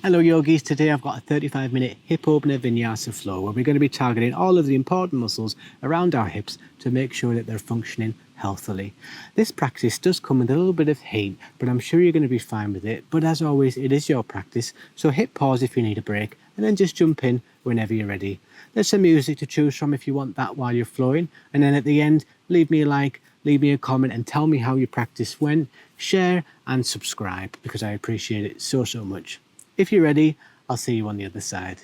Hello yogis, today I've got a 35-minute hip opener vinyasa flow where we're going to be targeting all of the important muscles around our hips to make sure that they're functioning healthily. This practice does come with a little bit of heat, but I'm sure you're going to be fine with it. But as always, it is your practice, so hit pause if you need a break and then just jump in whenever you're ready. There's some music to choose from if you want that while you're flowing, and then at the end, leave me a like, leave me a comment and tell me how your practice went. Share and subscribe because I appreciate it so much. If you're ready, I'll see you on the other side.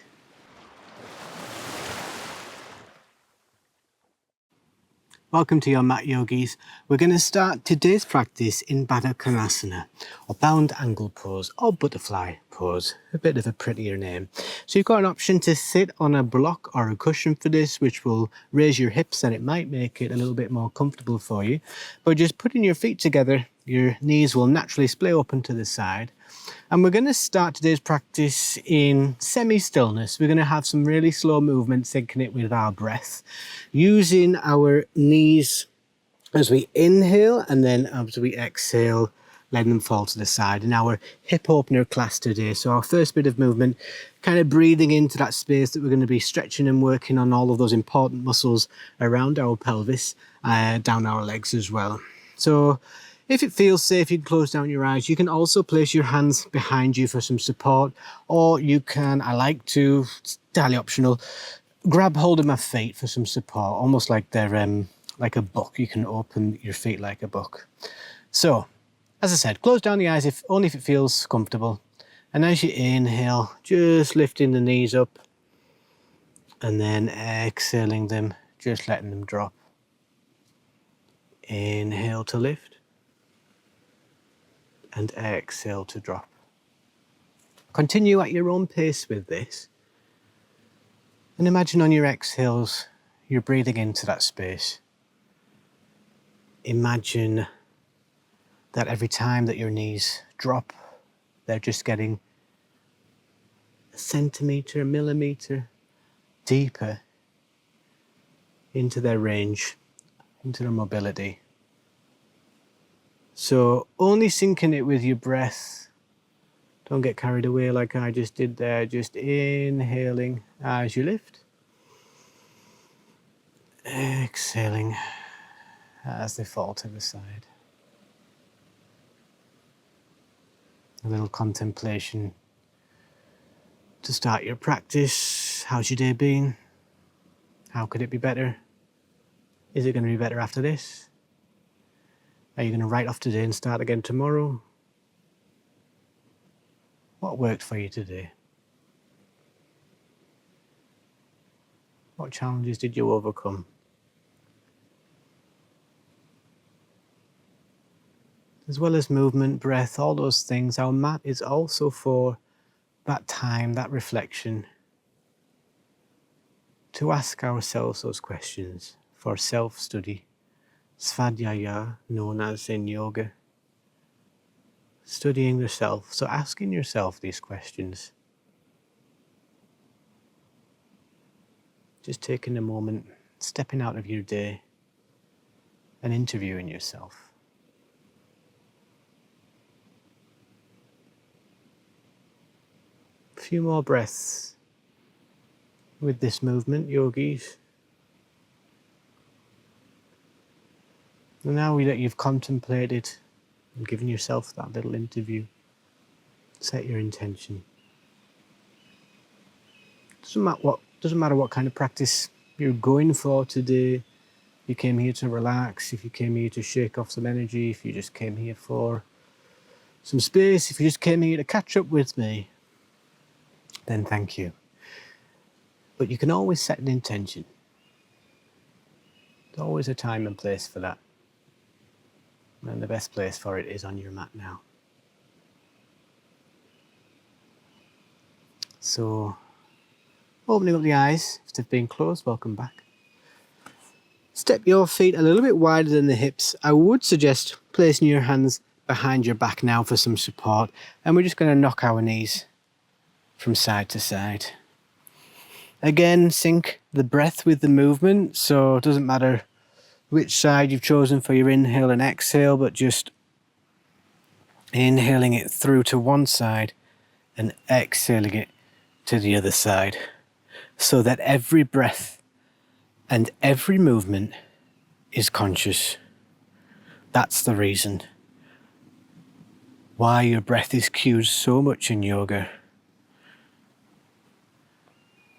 Welcome to your mat, yogis. We're going to start today's practice in Baddha Konasana, or bound angle pose, or butterfly pose, a bit of a prettier name. So you've got an option to sit on a block or a cushion for this, which will raise your hips and it might make it a little bit more comfortable for you. But just putting your feet together, your knees will naturally splay open to the side. And we're going to start today's practice in semi-stillness. We're going to have some really slow movement, syncing it with our breath, using our knees as we inhale and then as we exhale, letting them fall to the side. In our hip opener class today, so our first bit of movement, kind of breathing into that space that we're going to be stretching and working on all of those important muscles around our pelvis, down our legs as well. So if it feels safe, you can close down your eyes. You can also place your hands behind you for some support, or you can, I like to, it's entirely optional, grab hold of my feet for some support, almost like they're like a book. You can open your feet like a book. So, as I said, close down the eyes only if it feels comfortable. And as you inhale, just lifting the knees up, and then exhaling them, just letting them drop. Inhale to lift. And exhale to drop. Continue at your own pace with this. And imagine on your exhales, you're breathing into that space. Imagine that every time that your knees drop, they're just getting a centimetre, a millimetre deeper into their range, into their mobility. So only syncing it with your breath. Don't get carried away like I just did there. Just inhaling as you lift. Exhaling as they fall to the side. A little contemplation to start your practice. How's your day been? How could it be better? Is it going to be better after this? Are you going to write off today and start again tomorrow? What worked for you today? What challenges did you overcome? As well as movement, breath, all those things, our mat is also for that time, that reflection, to ask ourselves those questions for self-study. Svadhyaya, known as in yoga. Studying yourself, so asking yourself these questions. Just taking a moment, stepping out of your day and interviewing yourself. A few more breaths with this movement, yogis. And now that you've contemplated and given yourself that little interview, set your intention. Doesn't matter what kind of practice you're going for today. If you came here to relax, if you came here to shake off some energy, if you just came here for some space, if you just came here to catch up with me, then thank you. But you can always set an intention. There's always a time and place for that. And the best place for it is on your mat now. So, opening up the eyes, if they've been closed, welcome back. Step your feet a little bit wider than the hips. I would suggest placing your hands behind your back now for some support. And we're just going to knock our knees from side to side. Again, sync the breath with the movement. So it doesn't matter which side you've chosen for your inhale and exhale, but just inhaling it through to one side and exhaling it to the other side, so that every breath and every movement is conscious. That's the reason why your breath is cued so much in yoga.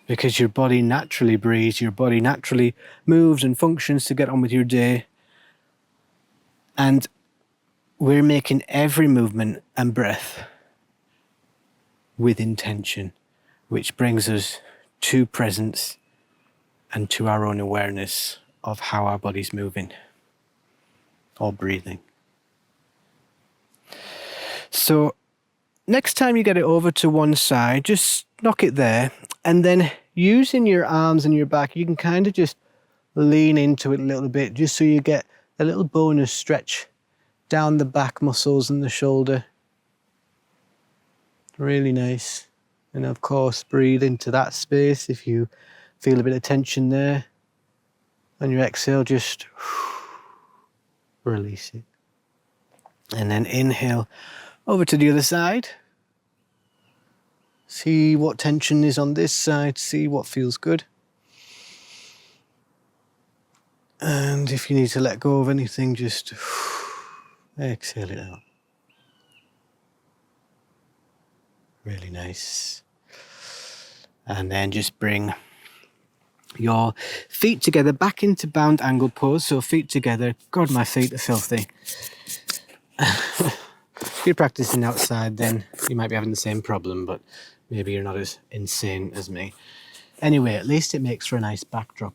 Because your body naturally breathes, your body naturally moves and functions to get on with your day. And we're making every movement and breath with intention, which brings us to presence and to our own awareness of how our body's moving or breathing. So next time you get it over to one side, just knock it there, and then using your arms and your back, you can kind of just lean into it a little bit, just so you get a little bonus stretch down the back muscles and the shoulder. Really nice. And of course, breathe into that space if you feel a bit of tension there. On your exhale, just release it. And then inhale over to the other side. See what tension is on this side, see what feels good. And if you need to let go of anything, just exhale it out. Really nice. And then just bring your feet together back into bound angle pose. So feet together. God, my feet are filthy. If you're practicing outside, then you might be having the same problem, but maybe you're not as insane as me. Anyway, at least it makes for a nice backdrop.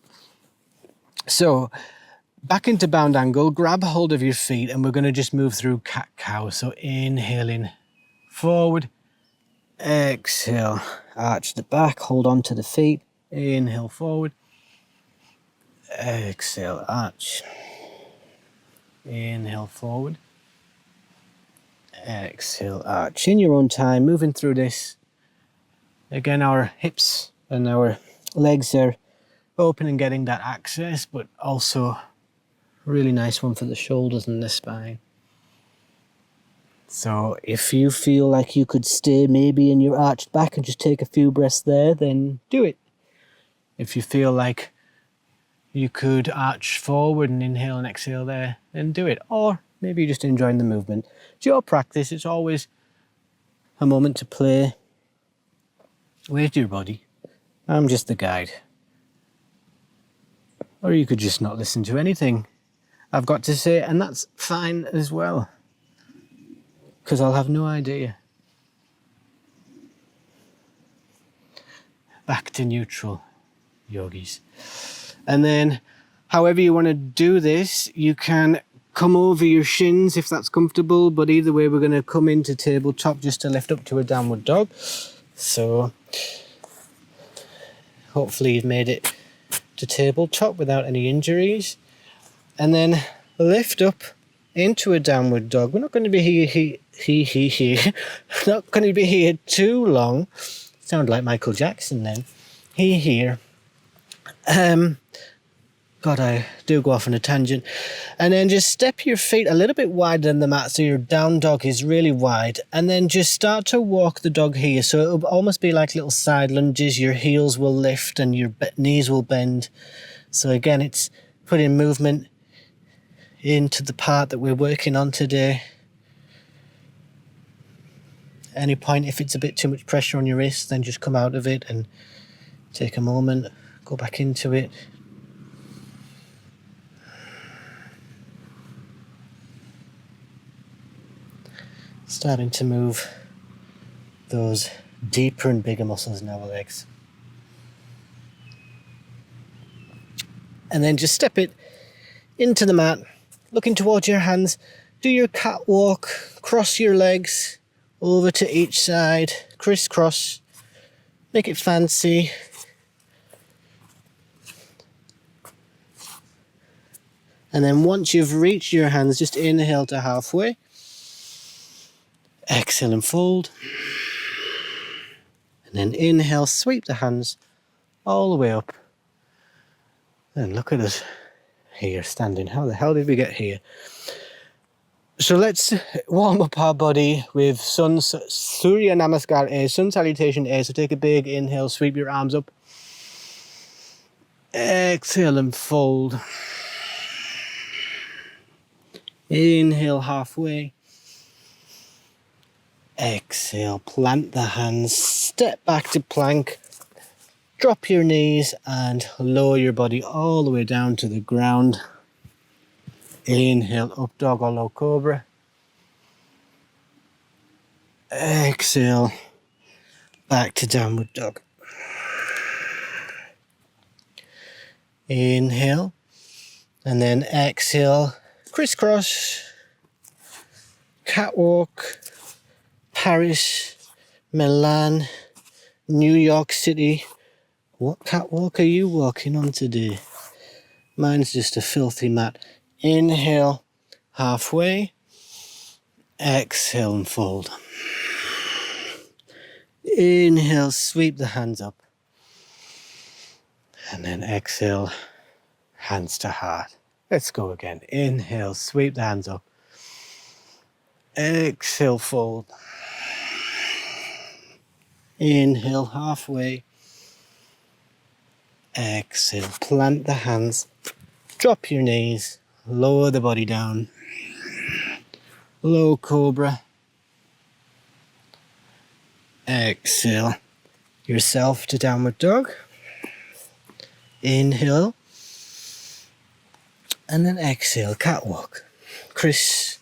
So back into bound angle, grab hold of your feet, and we're going to just move through cat-cow. So inhaling forward, exhale, arch the back, hold on to the feet, inhale forward, exhale, arch, inhale forward, exhale, arch. In your own time, moving through this. Again, our hips and our legs are open and getting that access, but also a really nice one for the shoulders and the spine. So if you feel like you could stay maybe in your arched back and just take a few breaths there, then do it. If you feel like you could arch forward and inhale and exhale there, then do it. Or maybe you're just enjoying the movement. It's your practice. It's always a moment to play with your body. I'm just the guide. Or you could just not listen to anything I've got to say, and that's fine as well, because I'll have no idea. Back to neutral, yogis. And then, however you want to do this, you can come over your shins if that's comfortable, but either way we're going to come into tabletop just to lift up to a downward dog. So hopefully you've made it to tabletop without any injuries. And then lift up into a downward dog. We're not going to be here. Not going to be here too long. Sound like Michael Jackson then. Here. God, I do go off on a tangent. And then just step your feet a little bit wider than the mat, so your down dog is really wide. And then just start to walk the dog here. So it'll almost be like little side lunges. Your heels will lift and your knees will bend. So again, it's putting movement into the part that we're working on today. At any point, if it's a bit too much pressure on your wrist, then just come out of it and take a moment, go back into it. Starting to move those deeper and bigger muscles in our legs. And then just step it into the mat, looking towards your hands. Do your catwalk, cross your legs over to each side, crisscross, make it fancy. And then once you've reached your hands, just inhale to halfway. Exhale and fold. And then inhale, sweep the hands all the way up. And look at us here standing. How the hell did we get here? So let's warm up our body with Surya Namaskar A, Sun Salutation A. So take a big inhale, sweep your arms up. Exhale and fold. Inhale halfway. Exhale, plant the hands, step back to plank. Drop your knees and lower your body all the way down to the ground. Inhale, up dog or low cobra. Exhale, back to downward dog. Inhale, and then exhale, crisscross, catwalk, Paris, Milan, New York City. What catwalk are you walking on today? Mine's just a filthy mat. Inhale, halfway. Exhale and fold. Inhale, sweep the hands up. And then exhale, hands to heart. Let's go again. Inhale, sweep the hands up. Exhale, fold. Inhale, halfway. Exhale, plant the hands. Drop your knees. Lower the body down. Low cobra. Exhale yourself to downward dog. Inhale. And then exhale, catwalk. Criss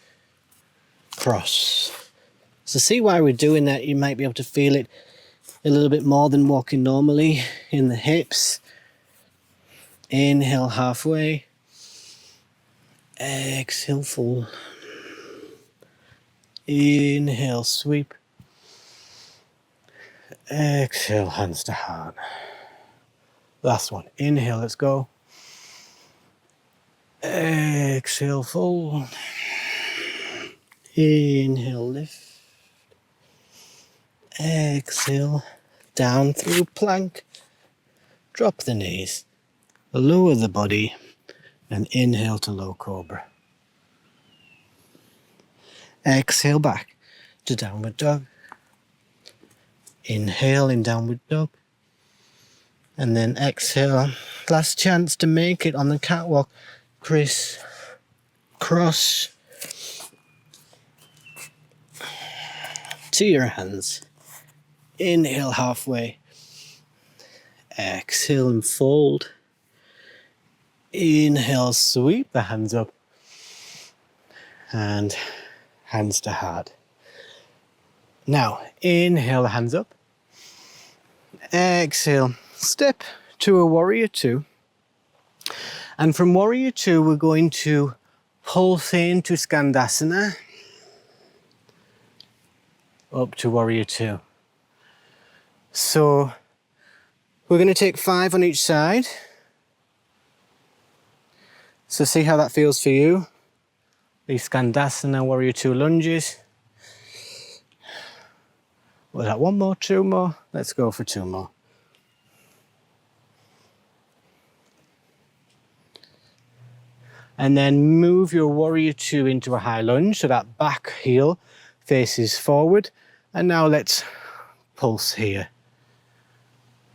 cross. So see why we're doing that. You might be able to feel it a little bit more than walking normally in the hips. Inhale halfway. Exhale, fold. Inhale, sweep. Exhale, hands to heart. Last one. Inhale, let's go. Exhale, fold. Inhale, lift. Exhale, down through plank. Drop the knees. Lower the body. And inhale to low cobra. Exhale back to downward dog. Inhale in downward dog. And then exhale. Last chance to make it on the catwalk. Criss cross to your hands. Inhale halfway. Exhale and fold. Inhale, sweep the hands up. And hands to heart. Now, inhale, hands up. Exhale, step to a warrior two. And from warrior two, we're going to pulse into Skandasana. Up to warrior two. So we're going to take 5 on each side. So see how that feels for you. These Skandasana warrior two lunges. Was that 1 more, 2 more? Let's go for 2 more. And then move your warrior two into a high lunge so that back heel faces forward. And now let's pulse here.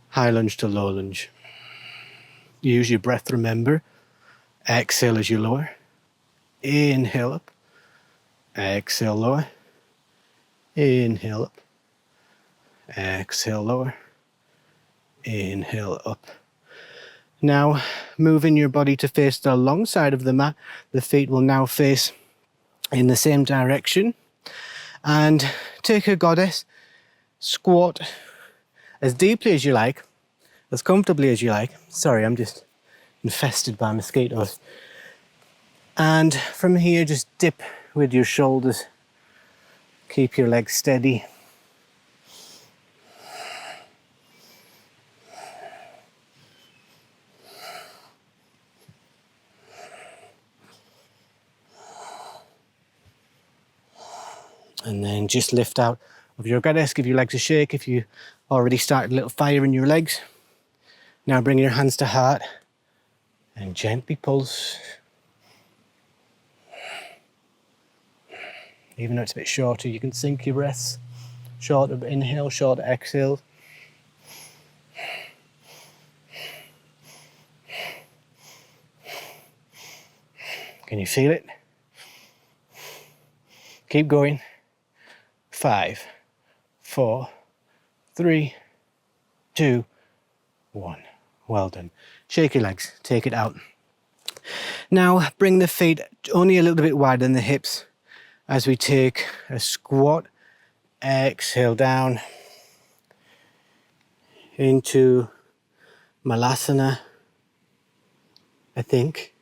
High lunge to low lunge. Use your breath, remember. Exhale as you lower. Inhale up. Exhale, lower. Inhale up. Exhale, lower. Inhale up. Now, moving your body to face the long side of the mat. The feet will now face in the same direction. And take a goddess. Squat as deeply as you like. As comfortably as you like. Sorry, I'm just infested by mosquitoes. And from here, just dip with your shoulders. Keep your legs steady. And then just lift out of your goddess, give your legs a shake if you already started a little fire in your legs. Now bring your hands to heart and gently pulse. Even though it's a bit shorter, you can sync your breaths. Shorter inhale, shorter exhale. Can you feel it? Keep going. 5, 4, 3, 2, 1. Well done. Shake your legs, take it out. Now bring the feet only a little bit wider than the hips as we take a squat. Exhale down into Malasana. I think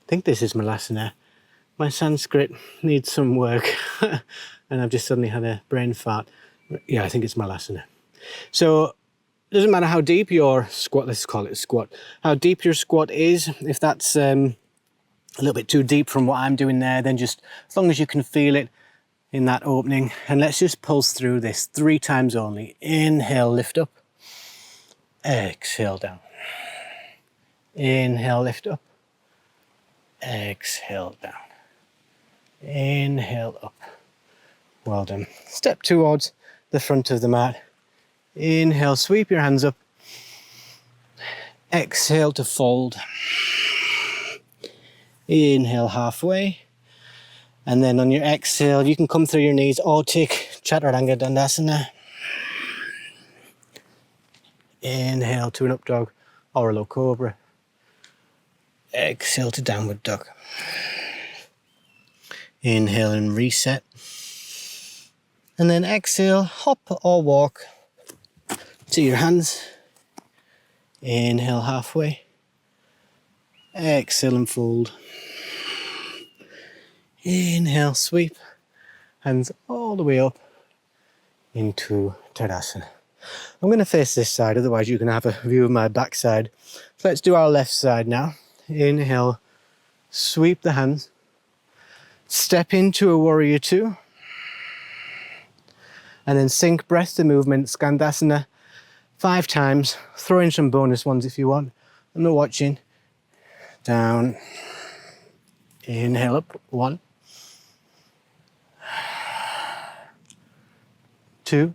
this is Malasana. My Sanskrit needs some work and I've just suddenly had a brain fart. Yeah, I think it's Malasana. So it doesn't matter how deep your squat, let's call it a squat, how deep your squat is. If that's a little bit too deep from what I'm doing there, then just as long as you can feel it in that opening. And let's just pulse through this 3 times only. Inhale, lift up. Exhale down. Inhale, lift up. Exhale down. Inhale up. Well done. Step towards the front of the mat. Inhale, sweep your hands up. Exhale to fold. Inhale halfway. And then on your exhale, you can come through your knees or take Chaturanga Dandasana. Inhale to an up dog or a low cobra. Exhale to downward dog. Inhale and reset. And then exhale, hop or walk to your hands. Inhale halfway. Exhale and fold. Inhale, sweep. Hands all the way up into Tadasana. I'm going to face this side, otherwise you can have a view of my backside. So let's do our left side now. Inhale, sweep the hands. Step into a warrior 2. And then sync breath to movement, Skandasana 5 times. Throw in some bonus ones if you want. I'm not watching. Down. Inhale up. 1. 2.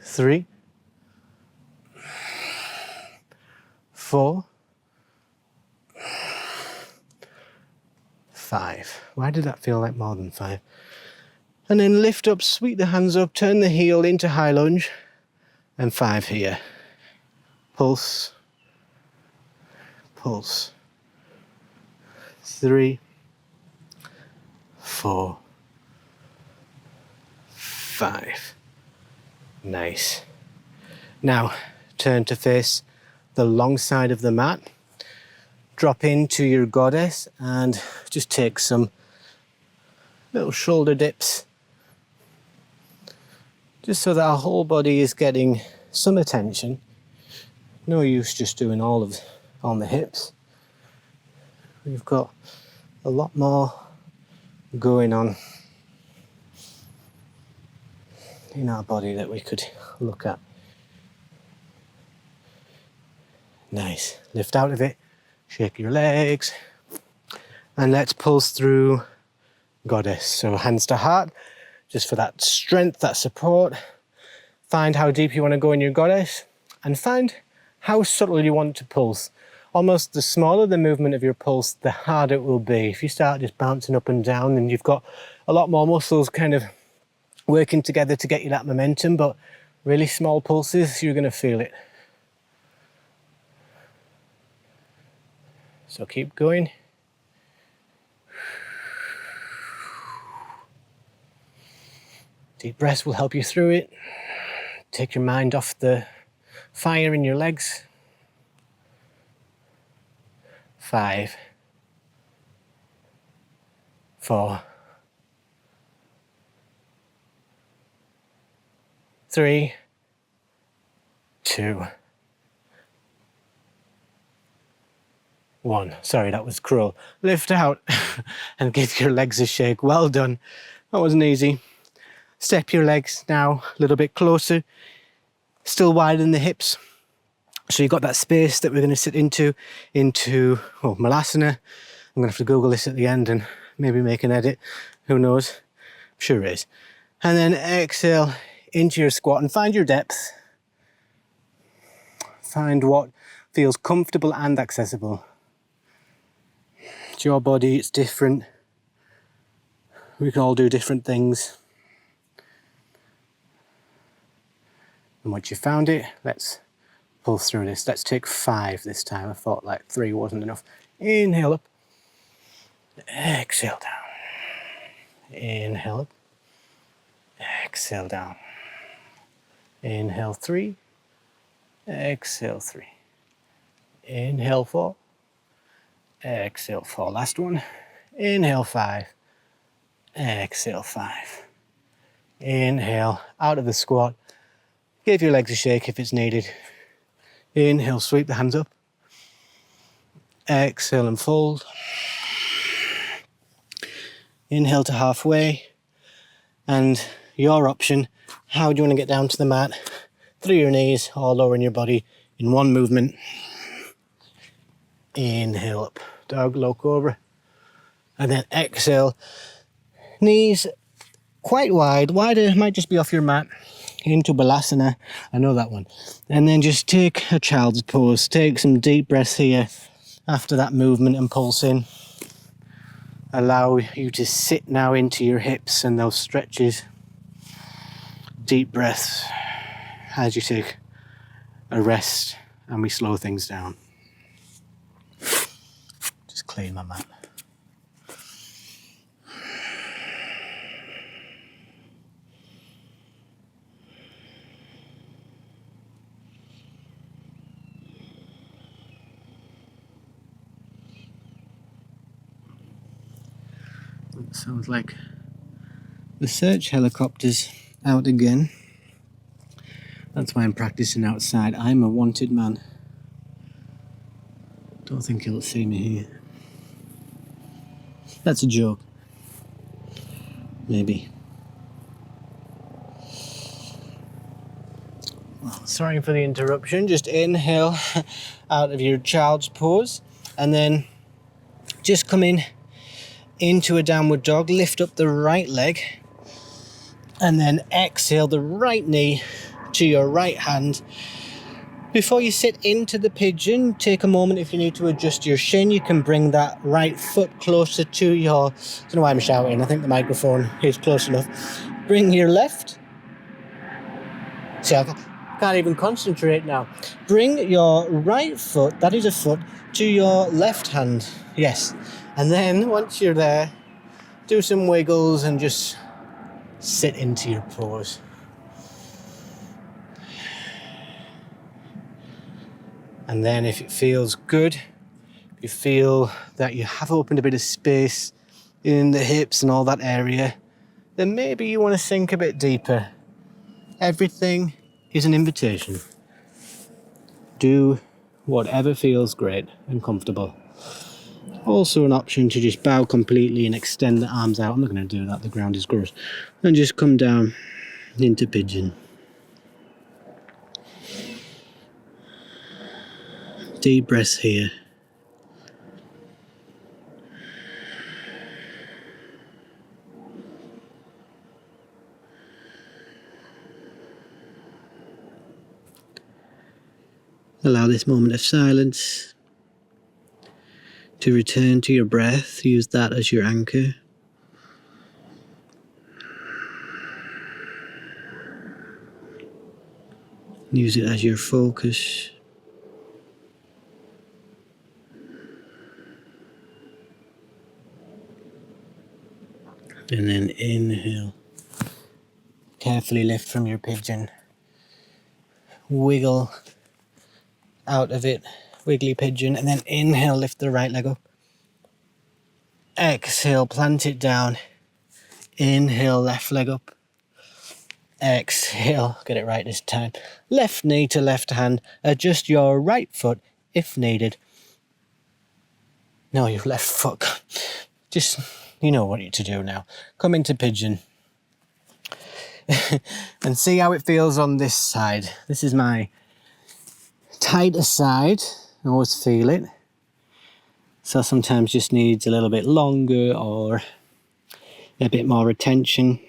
3. 4. 5. Why did that feel like more than 5? And then lift up, sweep the hands up, turn the heel into high lunge, and 5 here. Pulse, pulse. 3, 4, 5. Nice. Now turn to face the long side of the mat. Drop into your goddess and just take some little shoulder dips, just so that our whole body is getting some attention. No use just doing all on the hips. We've got a lot more going on in our body that we could look at. Nice. Lift out of it. Shake your legs. And let's pulse through goddess. So hands to heart, just for that strength, that support. Find how deep you want to go in your goddess and find how subtle you want to pulse. Almost the smaller the movement of your pulse, the harder it will be. If you start just bouncing up and down, then you've got a lot more muscles kind of working together to get you that momentum, but really small pulses, you're going to feel it. So keep going. Deep breaths will help you through it. Take your mind off the fire in your legs. 5, 4, 3, 2, 1. Sorry, that was cruel. Lift out and give your legs a shake. Well done. That wasn't easy. Step your legs now a little bit closer, still widen the hips. So you've got that space that we're going to sit into Malasana. I'm going to have to Google this at the end and maybe make an edit. Who knows? I'm sure it is. And then exhale into your squat and find your depth. Find what feels comfortable and accessible. It's your body, it's different. We can all do different things. And once you've found it, let's pull through this. Let's take 5 this time. I thought like 3 wasn't enough. Inhale up. Exhale down. Inhale up. Exhale down. Inhale 3. Exhale 3. Inhale 4. Exhale 4. Last one. Inhale 5. Exhale 5. Inhale out of the squat. Give your legs a shake if it's needed. Inhale, sweep the hands up. Exhale and fold. Inhale to halfway. And your option, how do you want to get down to the mat? Through your knees or lowering your body in one movement. Inhale up, dog, low cobra. And then exhale, knees quite wide. Wider might just be off your mat. Into Vinyasa, I know that one. And then just take a child's pose. Take some deep breaths here after that movement and pulse in. Allow you to sit now into your hips and those stretches. Deep breaths as you take a rest and we slow things down. Just clean my mat. It sounds like the search helicopter's out again. That's why I'm practicing outside. I'm a wanted man. Don't think he'll see me here. That's a joke. Maybe. Well, sorry for the interruption. Just inhale out of your child's pose and then just come in into a downward dog. Lift up the right leg and then exhale the right knee to your right hand. Before you sit into the pigeon, take a moment if you need to adjust your shin. You can bring that right foot closer to your... I don't know why I'm shouting. I think the microphone is close enough. Bring your left. See, I can't even concentrate now. Bring your right foot, that is a foot, to your left hand. Yes. And then once you're there, do some wiggles and just sit into your pose. And then if it feels good, if you feel that you have opened a bit of space in the hips and all that area, then maybe you want to sink a bit deeper. Everything is an invitation. Do whatever feels great and comfortable. Also an option to just bow completely and extend the arms out. I'm not going to do that, the ground is gross. And just come down into pigeon. Deep breaths here. Allow this moment of silence to return to your breath. Use that as your anchor. Use it as your focus. And then inhale. Carefully lift from your pigeon. Wiggle out of it. Wiggly pigeon. And then inhale, lift the right leg up. Exhale, plant it down. Inhale, left leg up. Exhale, get it right this time. Left knee to left hand. Adjust your right foot if needed. No, your left foot. Just, you know what to do now. Come into pigeon. And see how it feels on this side. This is my tighter side. I always feel it. So sometimes just needs a little bit longer or a bit more attention.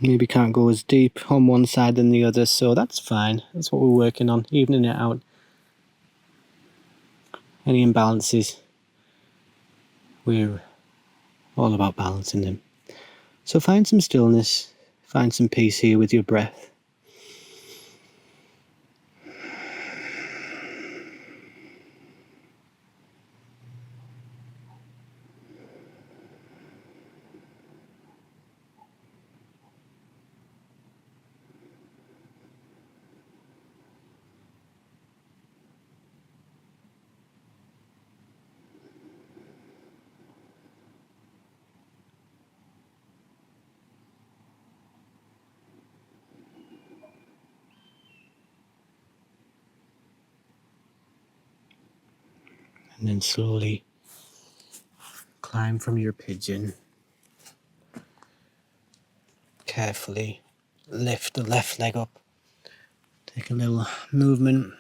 Maybe can't go as deep on one side than the other, so that's fine. That's what we're working on, evening it out. Any imbalances, we're all about balancing them. So find some stillness, find some peace here with your breath. And then slowly climb from your pigeon. Carefully lift the left leg up. Take a little movement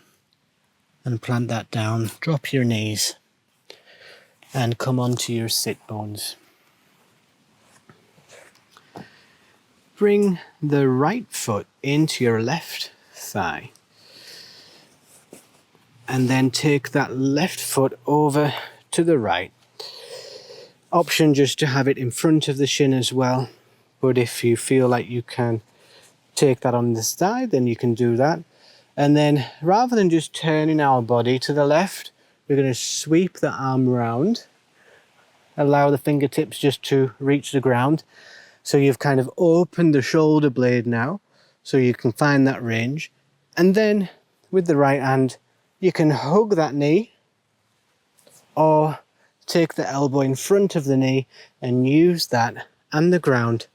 and plant that down. Drop your knees and come onto your sit bones. Bring the right foot into your left thigh. And then take that left foot over to the right. Option just to have it in front of the shin as well. But if you feel like you can take that on the side, then you can do that. And then rather than just turning our body to the left, we're going to sweep the arm round. Allow the fingertips just to reach the ground. So you've kind of opened the shoulder blade now, so you can find that range. And then with the right hand, you can hug that knee or take the elbow in front of the knee and use that and the ground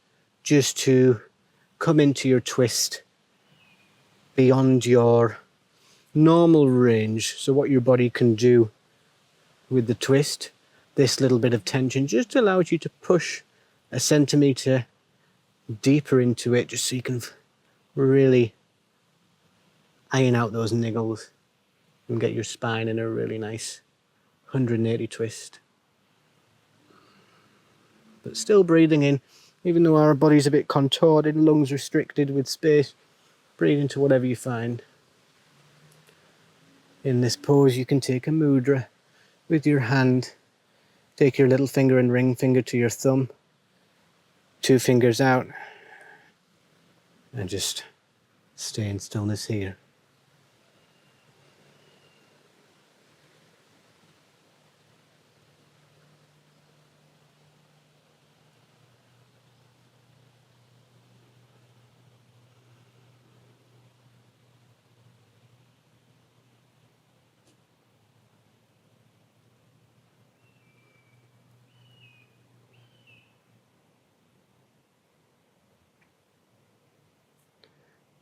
just to come into your twist beyond your normal range. So what your body can do with the twist, this little bit of tension just allows you to push a centimetre deeper into it, just so you can really iron out those niggles and get your spine in a really nice 180 twist. But still breathing in, even though our body's a bit contorted, lungs restricted with space. Breathe into whatever you find. In this pose you can take a mudra with your hand. Take your little finger and ring finger to your thumb, 2 fingers out, and just stay in stillness here.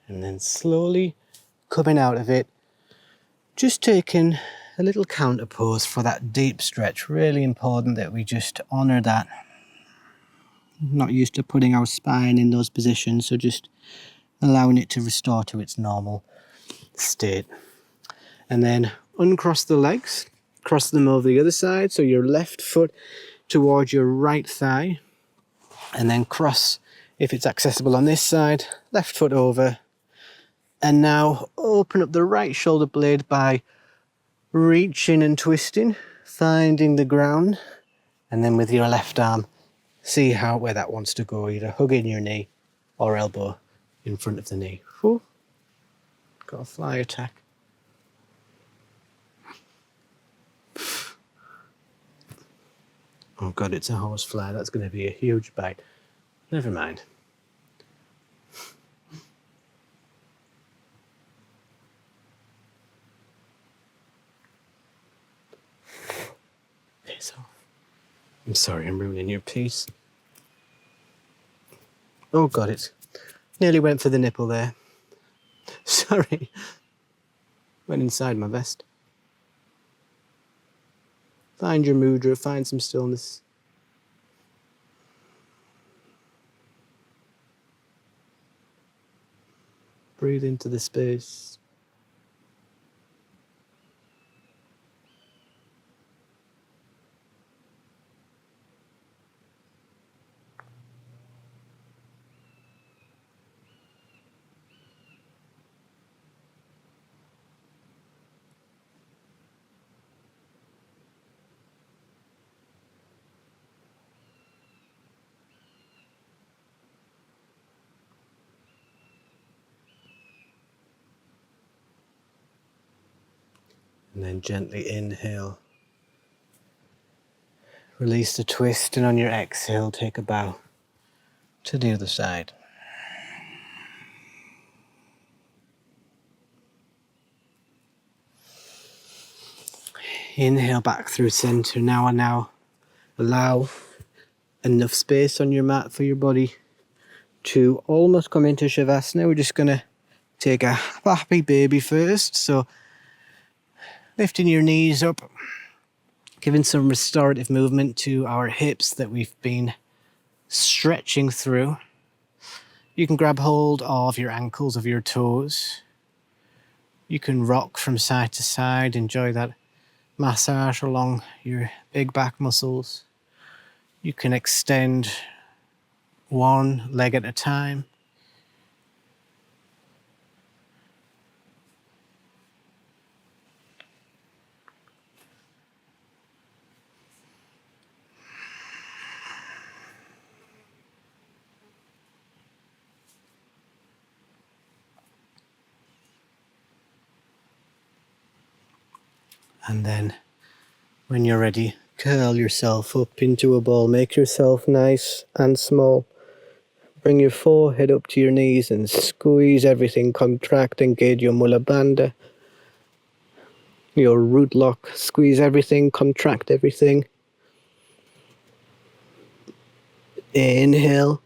And then slowly coming out of it, just taking a little counter pose for that deep stretch. Really important that we just honour that. Not used to putting our spine in those positions, so just allowing it to restore to its normal state. And then uncross the legs, cross them over the other side, so your left foot towards your right thigh, and then cross, if it's accessible on this side, left foot over. And now open up the right shoulder blade by reaching and twisting, finding the ground, and then with your left arm, see where that wants to go, either hugging your knee or elbow in front of the knee. Ooh, got a fly attack. Oh God, it's a horsefly. That's going to be a huge bite. Never mind. Piss off. I'm sorry, I'm ruining your peace. Oh God, it's nearly went for the nipple there. Sorry. Went inside my vest. Find your mudra, find some stillness. Breathe into the space. And then gently inhale. Release the twist, and on your exhale, take a bow to the other side. Inhale back through center. Now allow enough space on your mat for your body to almost come into Savasana. We're just going to take a happy baby first. So lifting your knees up, giving some restorative movement to our hips that we've been stretching through. You can grab hold of your ankles, of your toes. You can rock from side to side, enjoy that massage along your big back muscles. You can extend one leg at a time. And then when you're ready, curl yourself up into a ball. Make yourself nice and small. Bring your forehead up to your knees and squeeze everything. Contract, engage your mula bandha, your root lock. Squeeze everything, contract everything. Inhale.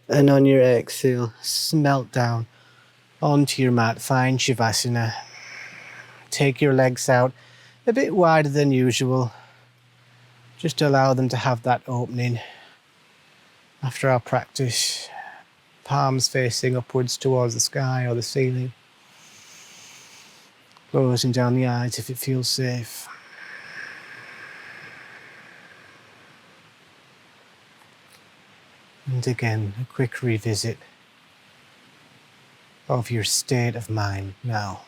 And on your exhale, smelt down onto your mat. Find Shavasana. Take your legs out a bit wider than usual. Just allow them to have that opening. After our practice, palms facing upwards towards the sky or the ceiling. Closing down the eyes if it feels safe. And again, a quick revisit of your state of mind now.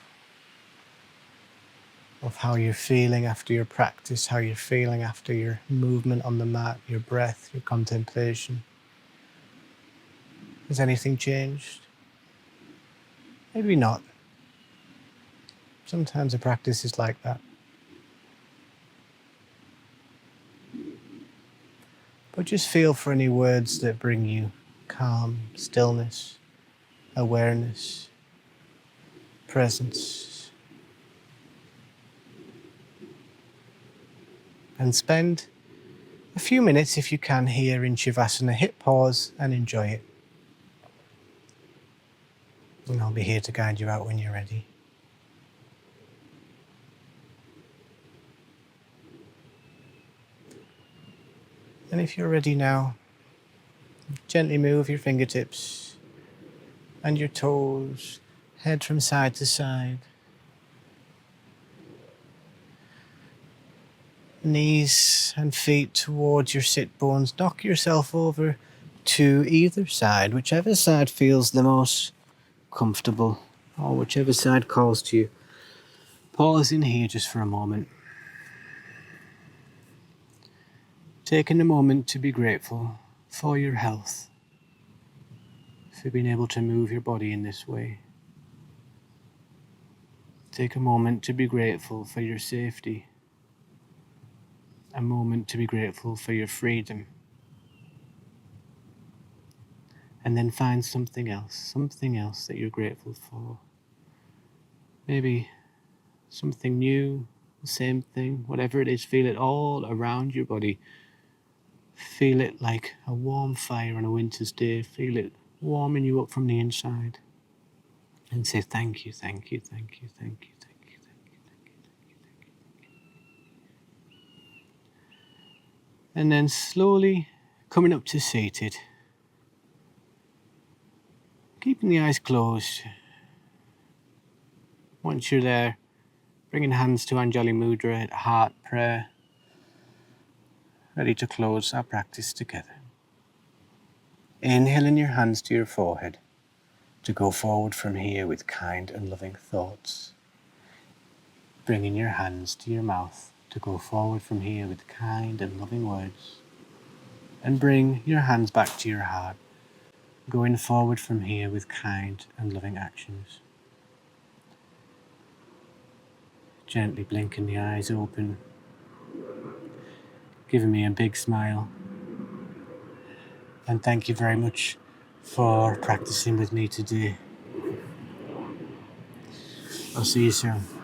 Of how you're feeling after your practice, how you're feeling after your movement on the mat, your breath, your contemplation. Has anything changed? Maybe not. Sometimes a practice is like that. But just feel for any words that bring you calm, stillness, awareness, presence. And spend a few minutes, if you can, here in Shavasana. Hit pause and enjoy it. And I'll be here to guide you out when you're ready. And if you're ready now, gently move your fingertips and your toes, head from side to side. Knees and feet towards your sit bones. Knock yourself over to either side, whichever side feels the most comfortable, or whichever side calls to you. Pause in here just for a moment. Taking a moment to be grateful for your health, for being able to move your body in this way. Take a moment to be grateful for your safety. A moment to be grateful for your freedom. And then find something else that you're grateful for. Maybe something new, the same thing, whatever it is, feel it all around your body. Feel it like a warm fire on a winter's day. Feel it warming you up from the inside. And say thank you, thank you, thank you, thank you, thank you, thank you, thank you, thank you, thank you. And then slowly coming up to seated. Keeping the eyes closed. Once you're there, bringing hands to Anjali Mudra, heart prayer. Ready to close our practice together. Inhaling your hands to your forehead to go forward from here with kind and loving thoughts. Bringing your hands to your mouth to go forward from here with kind and loving words. And bring your hands back to your heart, going forward from here with kind and loving actions. gently blinking the eyes open, giving me a big smile. And thank you very much for practicing with me today. I'll see you soon.